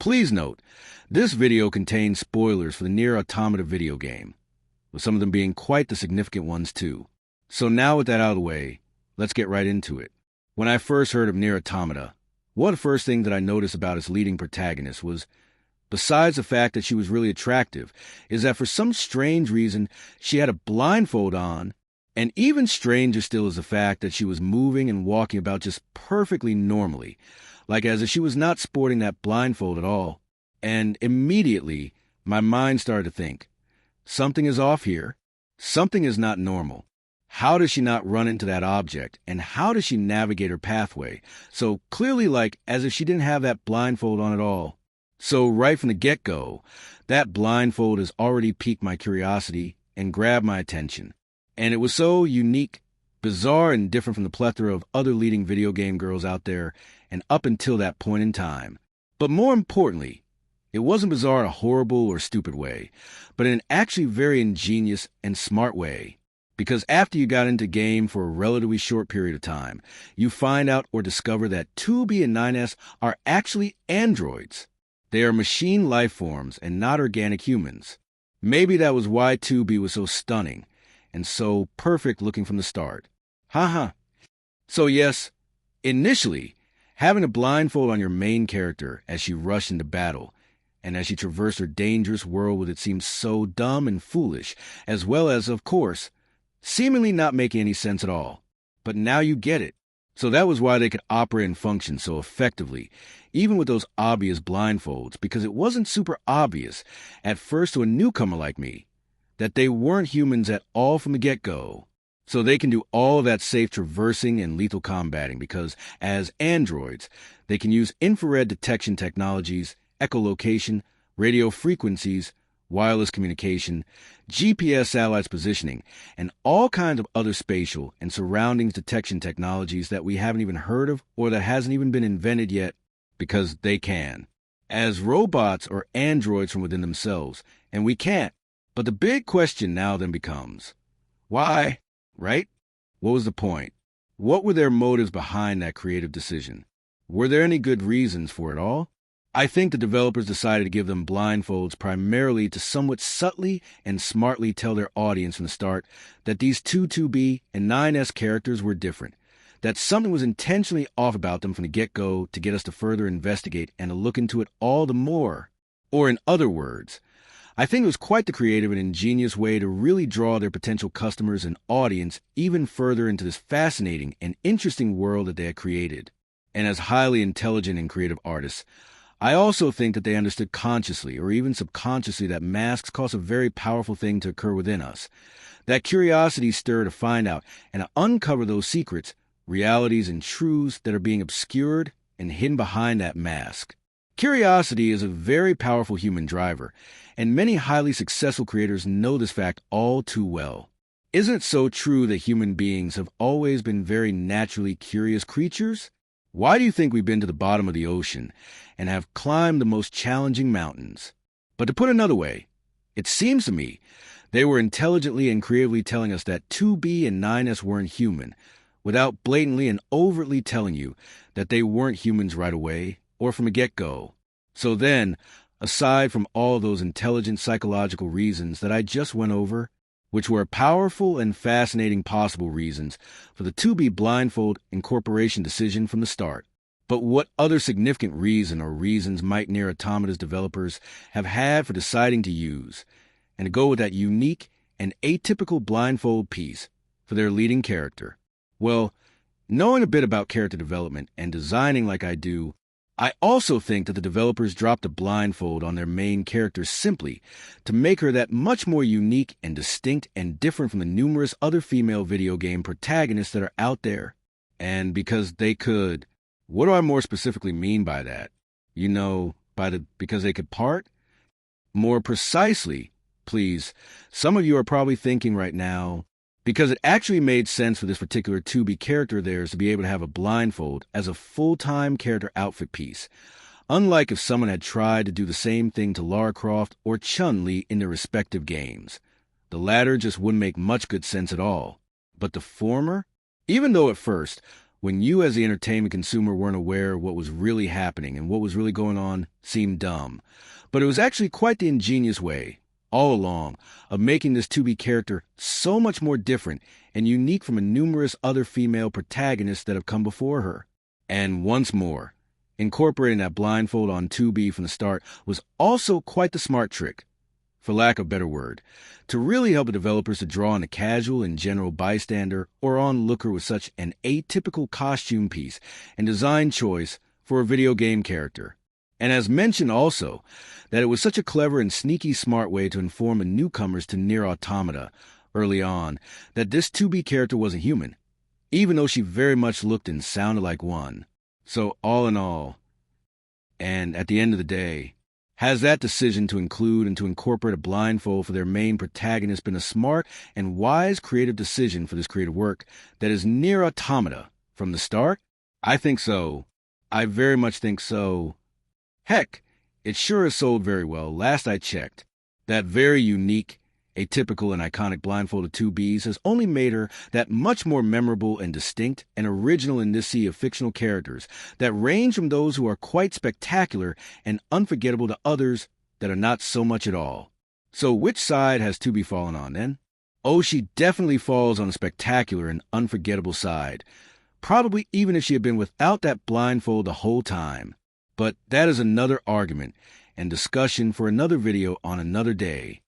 Please note, this video contains spoilers for the NieR Automata video game, with some of them being quite the significant ones too. So now with that out of the way, let's get right into it. When I first heard of NieR Automata, one of the first things that I noticed about its leading protagonist was, besides the fact that she was really attractive, is that for some strange reason she had a blindfold on, and even stranger still is the fact that she was moving and walking about just perfectly normally, like as if she was not sporting that blindfold at all. And immediately, my mind started to think, something is off here. Something is not normal. How does she not run into that object, and how does she navigate her pathway? So clearly like as if she didn't have that blindfold on at all. So right from the get-go, that blindfold has already piqued my curiosity and grabbed my attention. And it was so unique, bizarre, and different from the plethora of other leading video game girls out there, and up until that point in time. But more importantly, it wasn't bizarre in a horrible or stupid way, but in an actually very ingenious and smart way. Because after you got into game for a relatively short period of time, you find out or discover that 2B and 9S are actually androids. They are machine life forms and not organic humans. Maybe that was why 2B was so stunning and so perfect looking from the start. Haha. So yes, initially, having a blindfold on your main character as she rushed into battle, and as she traversed her dangerous world with it seemed so dumb and foolish, as well as, of course, seemingly not making any sense at all. But now you get it. So that was why they could operate and function so effectively, even with those obvious blindfolds, because it wasn't super obvious at first to a newcomer like me that they weren't humans at all from the get-go. So they can do all of that safe traversing and lethal combating because, as androids, they can use infrared detection technologies, echolocation, radio frequencies, wireless communication, GPS satellites positioning, and all kinds of other spatial and surroundings detection technologies that we haven't even heard of or that hasn't even been invented yet, because they can. As robots or androids from within themselves, and we can't. But the big question now then becomes, why, right? What was the point? What were their motives behind that creative decision? Were there any good reasons for it all? I think the developers decided to give them blindfolds primarily to somewhat subtly and smartly tell their audience from the start that these 2B and 9S characters were different, that something was intentionally off about them from the get-go to get us to further investigate and to look into it all the more. Or in other words, I think it was quite the creative and ingenious way to really draw their potential customers and audience even further into this fascinating and interesting world that they had created. And as highly intelligent and creative artists, I also think that they understood consciously or even subconsciously that masks cause a very powerful thing to occur within us. That curiosity stir to find out and to uncover those secrets, realities, and truths that are being obscured and hidden behind that mask. Curiosity is a very powerful human driver, and many highly successful creators know this fact all too well. Isn't it so true that human beings have always been very naturally curious creatures? Why do you think we've been to the bottom of the ocean and have climbed the most challenging mountains? But to put another way, it seems to me they were intelligently and creatively telling us that 2B and 9S weren't human, without blatantly and overtly telling you that they weren't humans right away or from the get-go. So then, aside from all those intelligent psychological reasons that I just went over, which were powerful and fascinating possible reasons for the 2B blindfold incorporation decision from the start. But what other significant reason or reasons might NieR Automata's developers have had for deciding to use and to go with that unique and atypical blindfold piece for their leading character? Well, knowing a bit about character development and designing like I do, I also think that the developers dropped a blindfold on their main character simply to make her that much more unique and distinct and different from the numerous other female video game protagonists that are out there. And because they could, what do I more specifically mean by that? You know, because they could part? More precisely, please, some of you are probably thinking right now, because it actually made sense for this particular 2B character of theirs to be able to have a blindfold as a full-time character outfit piece, unlike if someone had tried to do the same thing to Lara Croft or Chun-Li in their respective games. The latter just wouldn't make much good sense at all. But the former, even though at first, when you as the entertainment consumer weren't aware of what was really happening and what was really going on seemed dumb. But it was actually quite the ingenious way, all along, of making this 2B character so much more different and unique from numerous other female protagonists that have come before her. And once more, incorporating that blindfold on 2B from the start was also quite the smart trick, for lack of a better word, to really help the developers to draw in a casual and general bystander or onlooker with such an atypical costume piece and design choice for a video game character. And as mentioned also, that it was such a clever and sneaky smart way to inform the newcomers to NieR Automata early on that this 2B character wasn't human, even though she very much looked and sounded like one. So all in all, and at the end of the day, has that decision to include and to incorporate a blindfold for their main protagonist been a smart and wise creative decision for this creative work that is NieR Automata from the start? I think so. I very much think so. Heck, it sure has sold very well. Last I checked, that very unique, atypical, and iconic blindfolded 2Bs has only made her that much more memorable and distinct and original in this sea of fictional characters that range from those who are quite spectacular and unforgettable to others that are not so much at all. So which side has 2B fallen on then? Oh, she definitely falls on the spectacular and unforgettable side, probably even if she had been without that blindfold the whole time. But that is another argument and discussion for another video on another day.